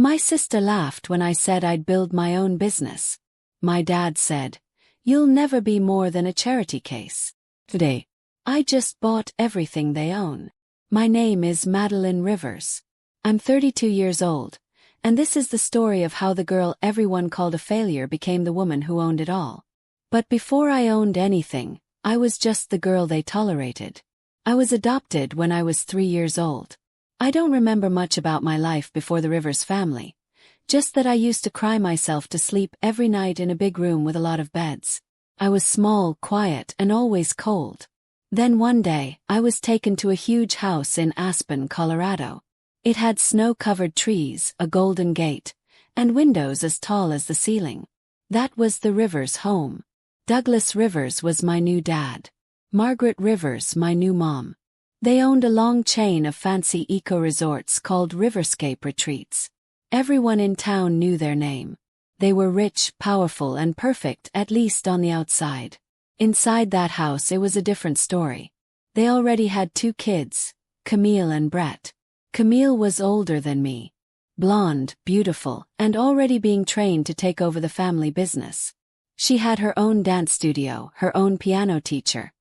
My sister laughed when I said I'd build my own business. My dad said, "You'll never be more than a charity case." Today, I just bought everything they own. My name is Madeline Rivers. I'm 32 years old, and this is the story of how the girl everyone called a failure became the woman who owned it all. But before I owned anything, I was just the girl they tolerated. I was adopted when I was 3 years old. I don't remember much about my life before the Rivers family, just that I used to cry myself to sleep every night in a big room with a lot of beds. I was small, quiet, and always cold. Then one day, I was taken to a huge house in Aspen, Colorado. It had snow-covered trees, a golden gate, and windows as tall as the ceiling. That was the Rivers' home. Douglas Rivers was my new dad. Margaret Rivers, my new mom. They owned a long chain of fancy eco-resorts called Riverscape Retreats. Everyone in town knew their name. They were rich, powerful, and perfect, at least on the outside. Inside that house it was a different story. They already had 2 kids, Camille and Brett. Camille was older than me. Blonde, beautiful, and already being trained to take over the family business. She had her own dance studio, her own piano teacher,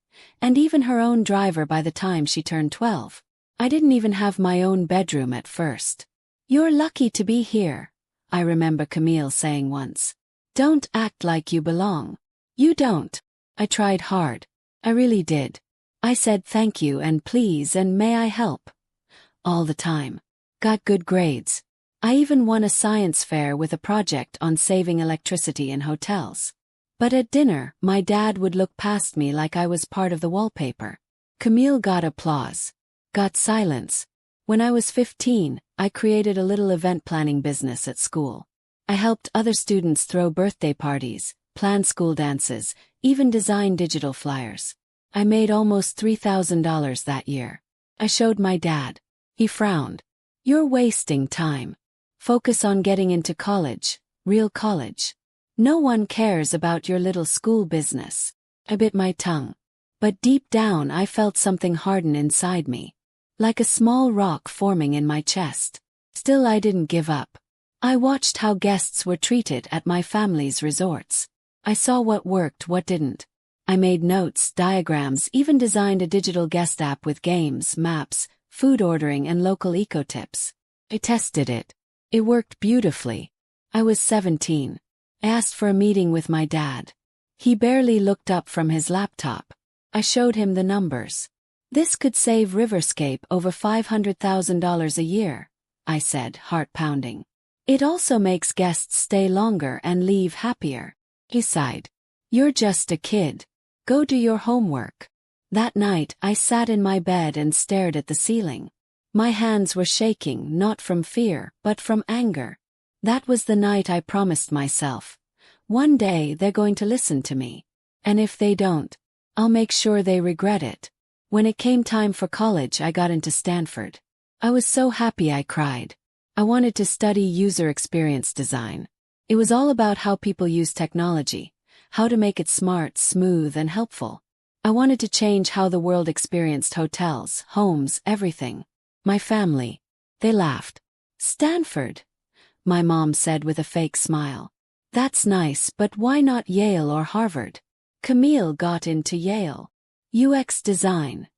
and even her own driver by the time she turned 12. I didn't even have my own bedroom at first. "You're lucky to be here," I remember Camille saying once. "Don't act like you belong." "You don't." I tried hard. I really did. I said thank you and please and may I help. All the time. Got good grades. I even won a science fair with a project on saving electricity in hotels. But at dinner, my dad would look past me like I was part of the wallpaper. Camille got applause. Got silence. When I was 15, I created a little event planning business at school. I helped other students throw birthday parties, plan school dances, even design digital flyers. I made almost $3,000 that year. I showed my dad. He frowned. "You're wasting time. Focus on getting into college, real college. No one cares about your little school business." I bit my tongue. But deep down I felt something harden inside me. Like a small rock forming in my chest. Still I didn't give up. I watched how guests were treated at my family's resorts. I saw what worked, what didn't. I made notes, diagrams, even designed a digital guest app with games, maps, food ordering and local eco tips. I tested it. It worked beautifully. I was 17. I asked for a meeting with my dad. He barely looked up from his laptop. I showed him the numbers. "This could save Riverscape over $500,000 a year," I said, heart pounding. "It also makes guests stay longer and leave happier." He sighed. "You're just a kid. Go do your homework." That night, I sat in my bed and stared at the ceiling. My hands were shaking, not from fear, but from anger. That was the night I promised myself. One day they're going to listen to me. And if they don't, I'll make sure they regret it. When it came time for college, I got into Stanford. I was so happy I cried. I wanted to study user experience design. It was all about how people use technology, how to make it smart, smooth, and helpful. I wanted to change how the world experienced hotels, homes, everything. My family. They laughed. "Stanford," my mom said with a fake smile. "That's nice, but why not Yale or Harvard?" Camille got into Yale. "UX design,"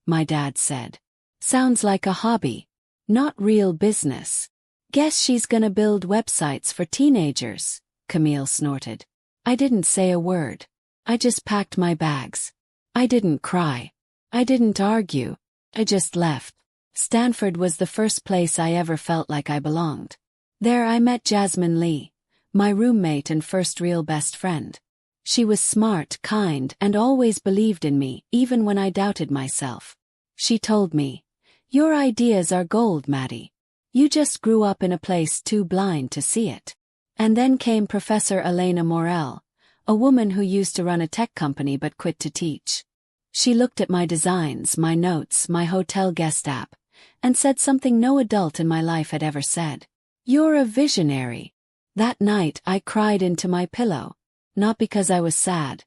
my dad said. "Sounds like a hobby. Not real business." "Guess she's gonna build websites for teenagers," Camille snorted. I didn't say a word. I just packed my bags. I didn't cry. I didn't argue. I just left. Stanford was the first place I ever felt like I belonged. There I met Jasmine Lee, my roommate and first real best friend. She was smart, kind, and always believed in me, even when I doubted myself. She told me, "Your ideas are gold, Maddie. You just grew up in a place too blind to see it." And then came Professor Elena Morel, a woman who used to run a tech company but quit to teach. She looked at my designs, my notes, my hotel guest app, and said something no adult in my life had ever said. "You're a visionary." That night I cried into my pillow, not because I was sad,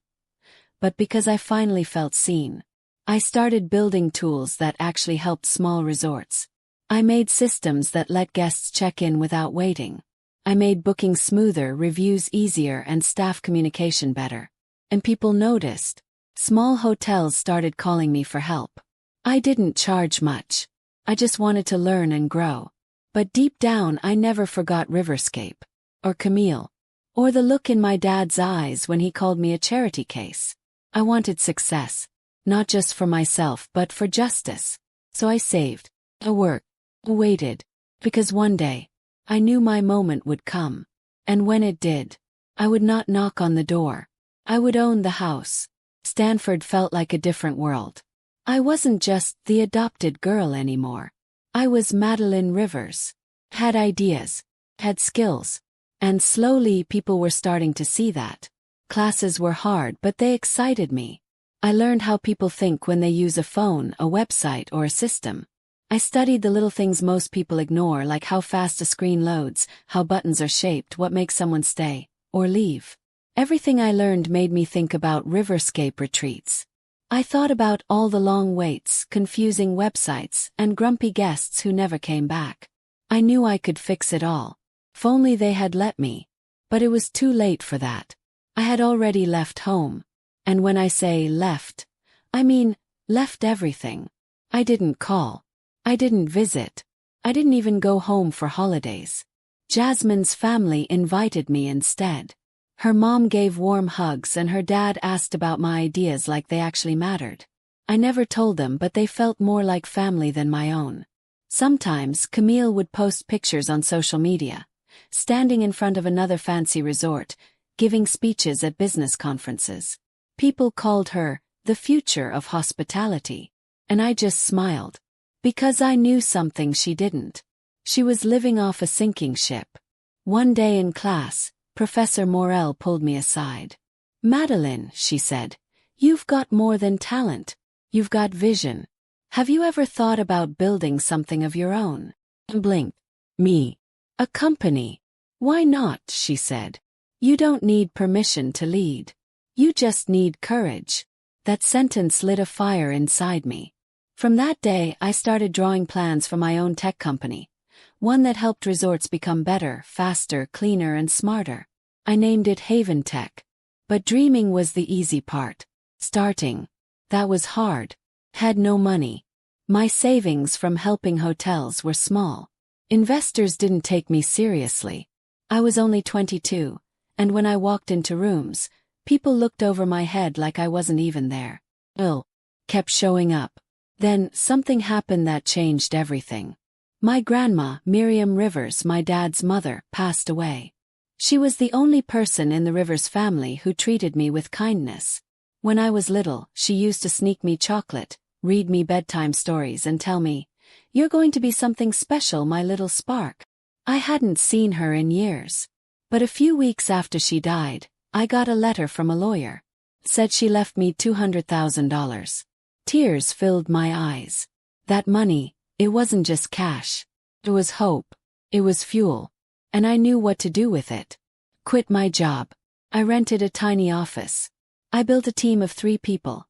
but because I finally felt seen. I started building tools that actually helped small resorts. I made systems that let guests check in without waiting. I made booking smoother, reviews easier, and staff communication better. And people noticed. Small hotels started calling me for help. I didn't charge much. I just wanted to learn and grow. But deep down I never forgot Riverscape. Or Camille. Or the look in my dad's eyes when he called me a charity case. I wanted success. Not just for myself but for justice. So I saved. I worked. I waited. Because one day, I knew my moment would come. And when it did, I would not knock on the door. I would own the house. Stanford felt like a different world. I wasn't just the adopted girl anymore. I was Madeline Rivers. Had ideas. Had skills. And slowly people were starting to see that. Classes were hard but they excited me. I learned how people think when they use a phone, a website, or a system. I studied the little things most people ignore, like how fast a screen loads, how buttons are shaped, what makes someone stay or leave. Everything I learned made me think about Riverscape retreats. I thought about all the long waits, confusing websites, and grumpy guests who never came back. I knew I could fix it all. If only they had let me. But it was too late for that. I had already left home. And when I say left, I mean left everything. I didn't call. I didn't visit. I didn't even go home for holidays. Jasmine's family invited me instead. Her mom gave warm hugs and her dad asked about my ideas like they actually mattered. I never told them, but they felt more like family than my own. Sometimes Camille would post pictures on social media, standing in front of another fancy resort, giving speeches at business conferences. People called her the future of hospitality. And I just smiled. Because I knew something she didn't. She was living off a sinking ship. One day in class, Professor Morel pulled me aside. "Madeline," she said, "you've got more than talent. You've got vision. Have you ever thought about building something of your own?" I blinked. "Me? A company? Why not?" she said. "You don't need permission to lead. You just need courage." That sentence lit a fire inside me. From that day, I started drawing plans for my own tech company. One that helped resorts become better, faster, cleaner, and smarter. I named it Haven Tech. But dreaming was the easy part. Starting. That was hard. Had no money. My savings from helping hotels were small. Investors didn't take me seriously. I was only 22, and when I walked into rooms, people looked over my head like I wasn't even there. Ill. Kept showing up. Then, something happened that changed everything. My grandma, Miriam Rivers, my dad's mother, passed away. She was the only person in the Rivers family who treated me with kindness. When I was little, she used to sneak me chocolate, read me bedtime stories and tell me, "You're going to be something special, my little spark." I hadn't seen her in years. But a few weeks after she died, I got a letter from a lawyer. It said she left me $200,000. Tears filled my eyes. That money, it wasn't just cash. It was hope. It was fuel. And I knew what to do with it. Quit my job. I rented a tiny office. I built a team of 3 people.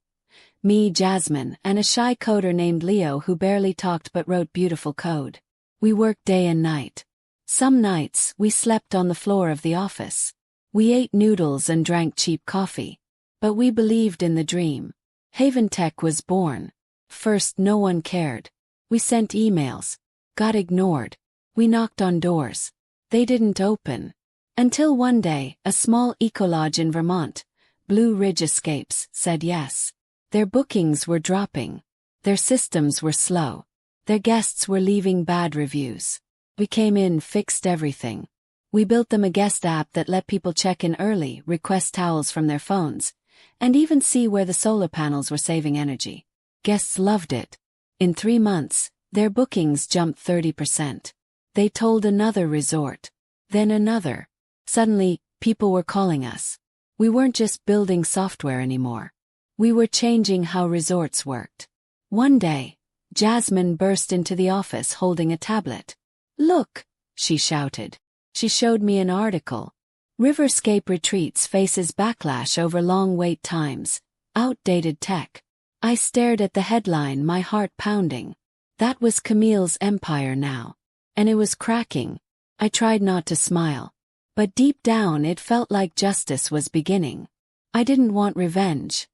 Me, Jasmine, and a shy coder named Leo who barely talked but wrote beautiful code. We worked day and night. Some nights, we slept on the floor of the office. We ate noodles and drank cheap coffee. But we believed in the dream. Haven Tech was born. First, no one cared. We sent emails. Got ignored. We knocked on doors. They didn't open. Until one day, a small ecolodge in Vermont, Blue Ridge Escapes, said yes. Their bookings were dropping. Their systems were slow. Their guests were leaving bad reviews. We came in, fixed everything. We built them a guest app that let people check in early, request towels from their phones, and even see where the solar panels were saving energy. Guests loved it. In 3 months, their bookings jumped 30%. They told another resort. Then another. Suddenly, people were calling us. We weren't just building software anymore. We were changing how resorts worked. One day, Jasmine burst into the office holding a tablet. "Look," she shouted. She showed me an article. Riverscape Retreats faces backlash over long wait times, outdated tech. I stared at the headline, my heart pounding. That was Camille's empire now. And it was cracking. I tried not to smile. But deep down it felt like justice was beginning. I didn't want revenge.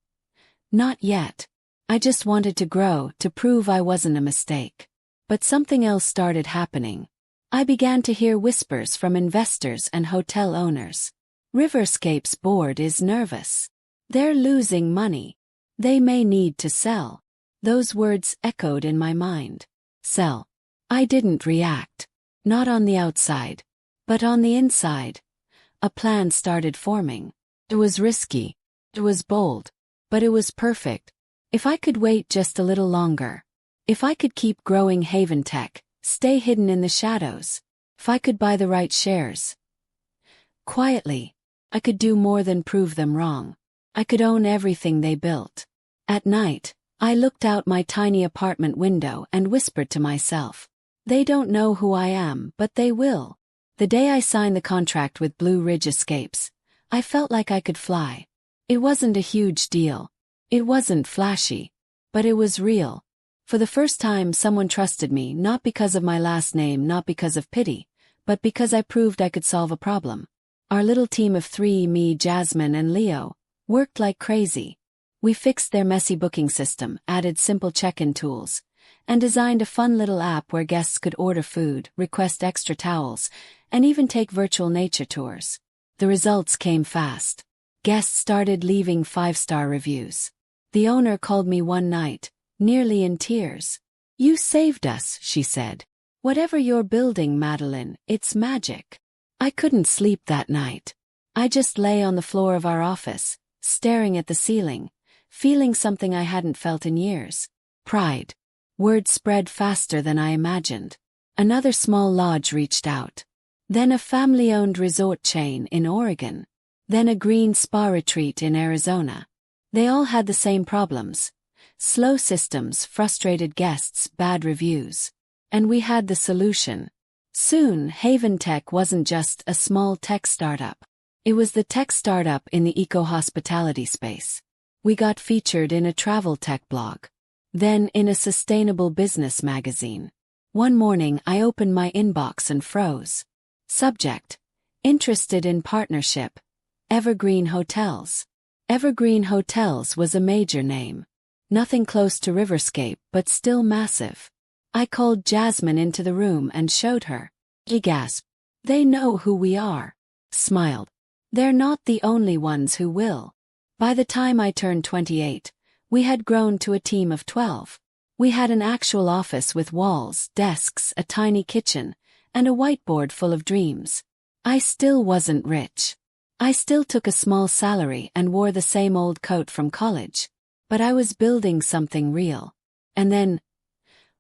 Not yet. I just wanted to grow, to prove I wasn't a mistake. But something else started happening. I began to hear whispers from investors and hotel owners. Riverscape's board is nervous. They're losing money. They may need to sell. Those words echoed in my mind. Sell. I didn't react. Not on the outside. But on the inside. A plan started forming. It was risky. It was bold. But it was perfect. If I could wait just a little longer. If I could keep growing Haven Tech, stay hidden in the shadows. If I could buy the right shares. Quietly. I could do more than prove them wrong. I could own everything they built. At night, I looked out my tiny apartment window and whispered to myself. They don't know who I am, but they will. The day I signed the contract with Blue Ridge Escapes, I felt like I could fly. It wasn't a huge deal. It wasn't flashy. But it was real. For the first time someone trusted me, not because of my last name, not because of pity, but because I proved I could solve a problem. Our little team of three, me, Jasmine, and Leo, worked like crazy. We fixed their messy booking system, added simple check-in tools, and designed a fun little app where guests could order food, request extra towels, and even take virtual nature tours. The results came fast. Guests started leaving 5-star reviews. The owner called me one night, nearly in tears. "You saved us," she said. "Whatever you're building, Madeline, it's magic." I couldn't sleep that night. I just lay on the floor of our office, staring at the ceiling, feeling something I hadn't felt in years. Pride. Word spread faster than I imagined. Another small lodge reached out. Then a family-owned resort chain in Oregon. Then a green spa retreat in Arizona. They all had the same problems. Slow systems, frustrated guests, bad reviews. And we had the solution. Soon, Haven Tech wasn't just a small tech startup. It was the tech startup in the eco-hospitality space. We got featured in a travel tech blog. Then in a sustainable business magazine. One morning I opened my inbox and froze. Subject: Interested in partnership. Evergreen Hotels. Evergreen Hotels was a major name. Nothing close to Riverscape, but still massive. I called Jasmine into the room and showed her. She gasped. "They know who we are." Smiled. "They're not the only ones who will." By the time I turned 28, we had grown to a team of 12. We had an actual office with walls, desks, a tiny kitchen, and a whiteboard full of dreams. I still wasn't rich. I still took a small salary and wore the same old coat from college. But I was building something real. And then,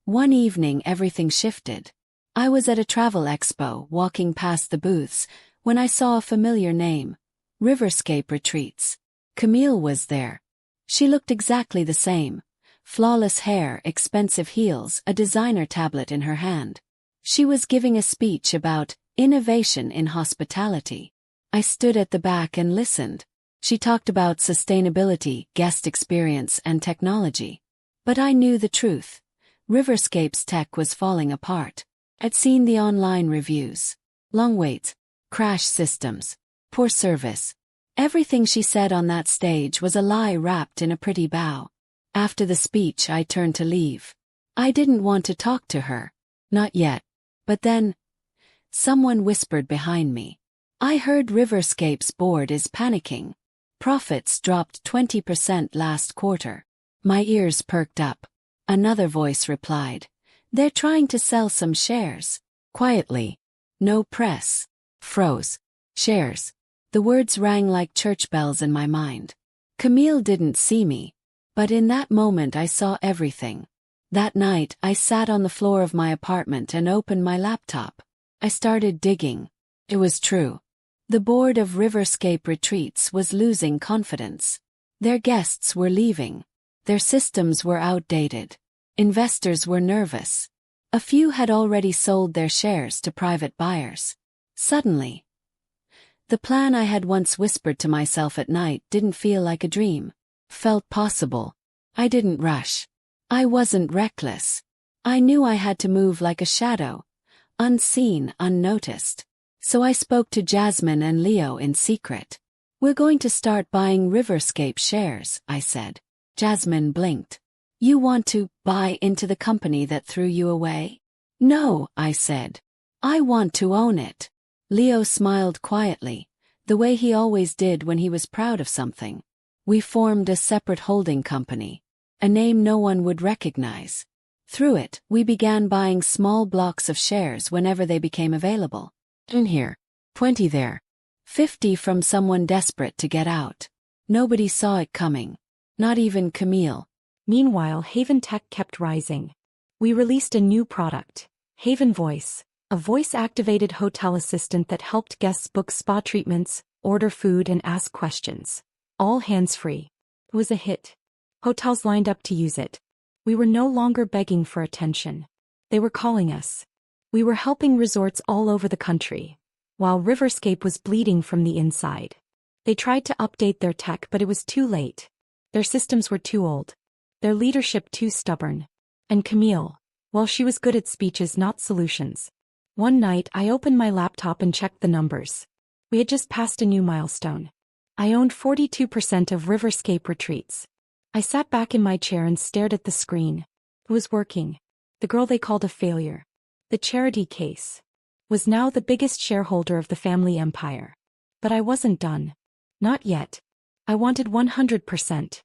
one evening everything shifted. I was at a travel expo, walking past the booths, when I saw a familiar name. Riverscape Retreats. Camille was there. She looked exactly the same. Flawless hair, expensive heels, a designer tablet in her hand. She was giving a speech about innovation in hospitality. I stood at the back and listened. She talked about sustainability, guest experience, and technology. But I knew the truth. Riverscape's tech was falling apart. I'd seen the online reviews. Long waits, crash systems, poor service. Everything she said on that stage was a lie wrapped in a pretty bow. After the speech I turned to leave. I didn't want to talk to her. Not yet. But then, someone whispered behind me. "I heard Riverscape's board is panicking. Profits dropped 20% last quarter." My ears perked up. Another voice replied. "They're trying to sell some shares." Quietly. No press. Froze. Shares. The words rang like church bells in my mind. Camille didn't see me. But in that moment I saw everything. That night I sat on the floor of my apartment and opened my laptop. I started digging. It was true. The board of Riverscape Retreats was losing confidence. Their guests were leaving. Their systems were outdated. Investors were nervous. A few had already sold their shares to private buyers. Suddenly, the plan I had once whispered to myself at night didn't feel like a dream. Felt possible. I didn't rush. I wasn't reckless. I knew I had to move like a shadow, unseen, unnoticed. So I spoke to Jasmine and Leo in secret. We're going to start buying Riverscape shares, I said. Jasmine blinked. You want to buy into the company that threw you away? No, I said. I want to own it. Leo smiled quietly, the way he always did when he was proud of something. We formed a separate holding company, a name no one would recognize. Through it, we began buying small blocks of shares whenever they became available. In here, 20 there, 50 from someone desperate to get out. Nobody saw it coming. Not even Camille. Meanwhile, Haven Tech kept rising. We released a new product, Haven Voice, a voice-activated hotel assistant that helped guests book spa treatments, order food and ask questions. All hands-free. It was a hit. Hotels lined up to use it. We were no longer begging for attention. They were calling us. We were helping resorts all over the country, while Riverscape was bleeding from the inside. They tried to update their tech, but it was too late. Their systems were too old. Their leadership too stubborn. And Camille, well, she was good at speeches, not solutions. One night, I opened my laptop and checked the numbers. We had just passed a new milestone. I owned 42% of Riverscape retreats. I sat back in my chair and stared at the screen. It was working. The girl they called a failure, the charity case, was now the biggest shareholder of the family empire. But I wasn't done. Not yet. I wanted 100%.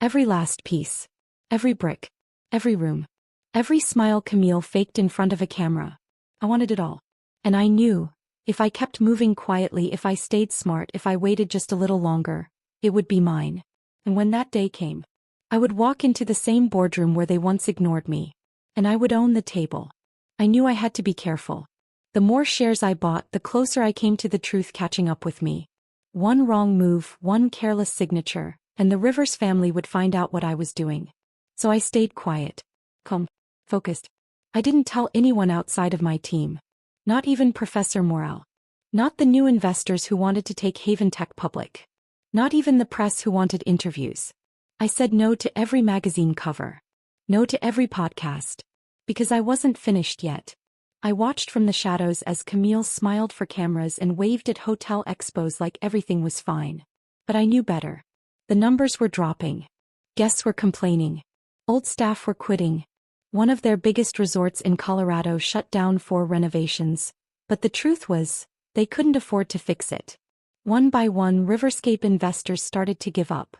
Every last piece. Every brick. Every room. Every smile Camille faked in front of a camera. I wanted it all. And I knew, if I kept moving quietly, if I stayed smart, if I waited just a little longer, it would be mine. And when that day came, I would walk into the same boardroom where they once ignored me. And I would own the table. I knew I had to be careful. The more shares I bought, the closer I came to the truth catching up with me. One wrong move, one careless signature, and the Rivers family would find out what I was doing. So I stayed quiet, calm, focused. I didn't tell anyone outside of my team. Not even Professor Morel. Not the new investors who wanted to take Haven Tech public. Not even the press who wanted interviews. I said no to every magazine cover. No to every podcast. Because I wasn't finished yet. I watched from the shadows as Camille smiled for cameras and waved at hotel expos like everything was fine. But I knew better. The numbers were dropping. Guests were complaining. Old staff were quitting. One of their biggest resorts in Colorado shut down for renovations. But the truth was, they couldn't afford to fix it. One by one, Riverscape investors started to give up.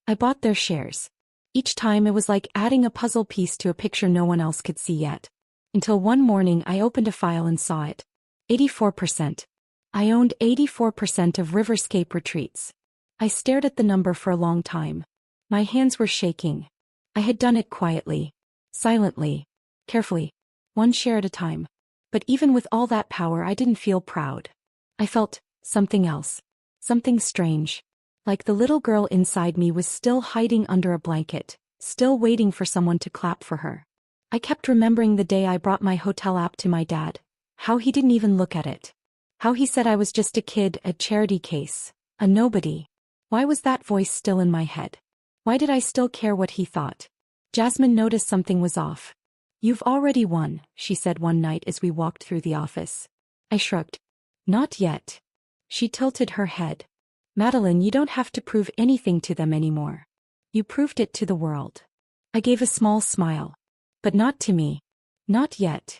I bought their shares. Each time it was like adding a puzzle piece to a picture no one else could see yet. Until one morning I opened a file and saw it. 84%. I owned 84% of Riverscape retreats. I stared at the number for a long time. My hands were shaking. I had done it quietly, silently, carefully, one share at a time. But even with all that power, I didn't feel proud. I felt something else. Something strange. Like the little girl inside me was still hiding under a blanket, still waiting for someone to clap for her. I kept remembering the day I brought my hotel app to my dad. How he didn't even look at it. How he said I was just a kid, a charity case, a nobody. Why was that voice still in my head? Why did I still care what he thought? Jasmine noticed something was off. You've already won, she said one night as we walked through the office. I shrugged. Not yet. She tilted her head. Madeline, you don't have to prove anything to them anymore. You proved it to the world. I gave a small smile. But not to me. Not yet.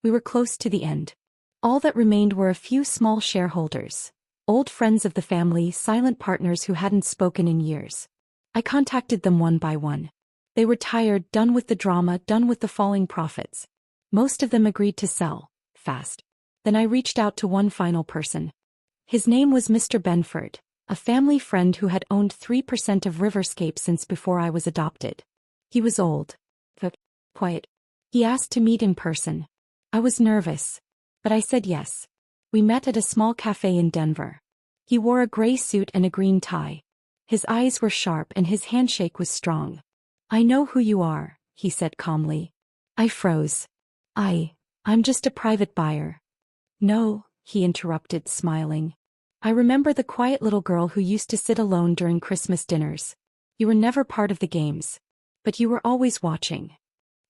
We were close to the end. All that remained were a few small shareholders. Old friends of the family, silent partners who hadn't spoken in years. I contacted them one by one. They were tired, done with the drama, done with the falling profits. Most of them agreed to sell, fast. Then I reached out to one final person. His name was Mr. Benford, a family friend who had owned 3% of Riverscape since before I was adopted. He was old, but quiet. He asked to meet in person. I was nervous, but I said yes. We met at a small cafe in Denver. He wore a gray suit and a green tie. His eyes were sharp and his handshake was strong. I know who you are, he said calmly. I froze. I'm just a private buyer. No, he interrupted, smiling. I remember the quiet little girl who used to sit alone during Christmas dinners. You were never part of the games. But you were always watching.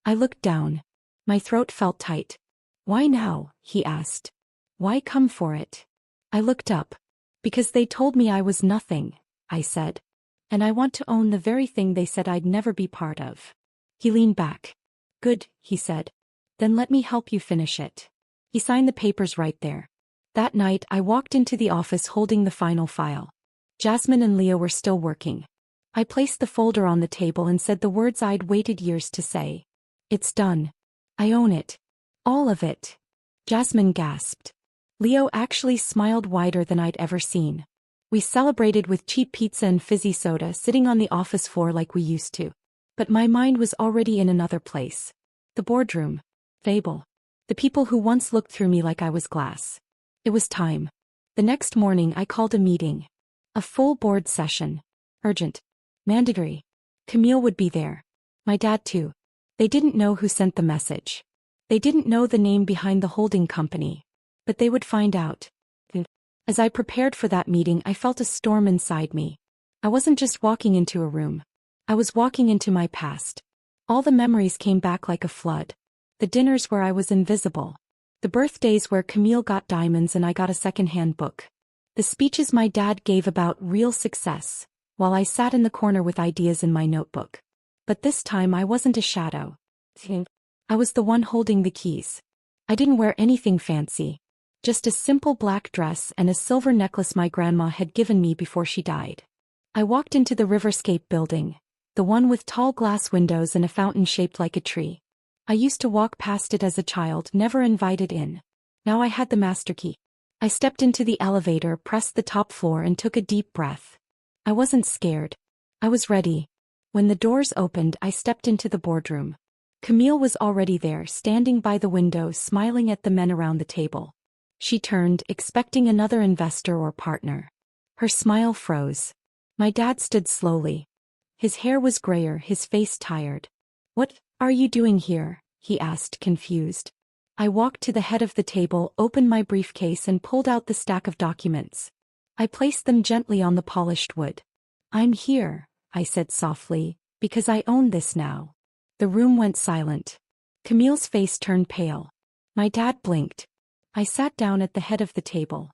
I looked down. My throat felt tight. Why now? He asked. Why come for it? I looked up. Because they told me I was nothing, I said. And I want to own the very thing they said I'd never be part of. He leaned back. Good, he said. Then let me help you finish it. He signed the papers right there. That night I walked into the office holding the final file. Jasmine and Leo were still working. I placed the folder on the table and said the words I'd waited years to say. It's done. I own it. All of it. Jasmine gasped. Leo actually smiled wider than I'd ever seen. We celebrated with cheap pizza and fizzy soda sitting on the office floor like we used to. But my mind was already in another place. The boardroom. Fable. The people who once looked through me like I was glass. It was time. The next morning I called a meeting. A full board session. Urgent. Mandatory. Camille would be there. My dad too. They didn't know who sent the message. They didn't know the name behind the holding company. But they would find out. As I prepared for that meeting, I felt a storm inside me. I wasn't just walking into a room. I was walking into my past. All the memories came back like a flood. The dinners where I was invisible. The birthdays where Camille got diamonds and I got a second-hand book. The speeches my dad gave about real success, while I sat in the corner with ideas in my notebook. But this time I wasn't a shadow. I was the one holding the keys. I didn't wear anything fancy. Just a simple black dress and a silver necklace my grandma had given me before she died. I walked into the Riverscape building, the one with tall glass windows and a fountain shaped like a tree. I used to walk past it as a child, never invited in. Now I had the master key. I stepped into the elevator, pressed the top floor and took a deep breath. I wasn't scared. I was ready. When the doors opened, I stepped into the boardroom. Camille was already there, standing by the window, smiling at the men around the table. She turned, expecting another investor or partner. Her smile froze. My dad stood slowly. His hair was grayer, his face tired. What are you doing here? He asked, confused. I walked to the head of the table, opened my briefcase and pulled out the stack of documents. I placed them gently on the polished wood. I'm here, I said softly, because I own this now. The room went silent. Camille's face turned pale. My dad blinked. I sat down at the head of the table.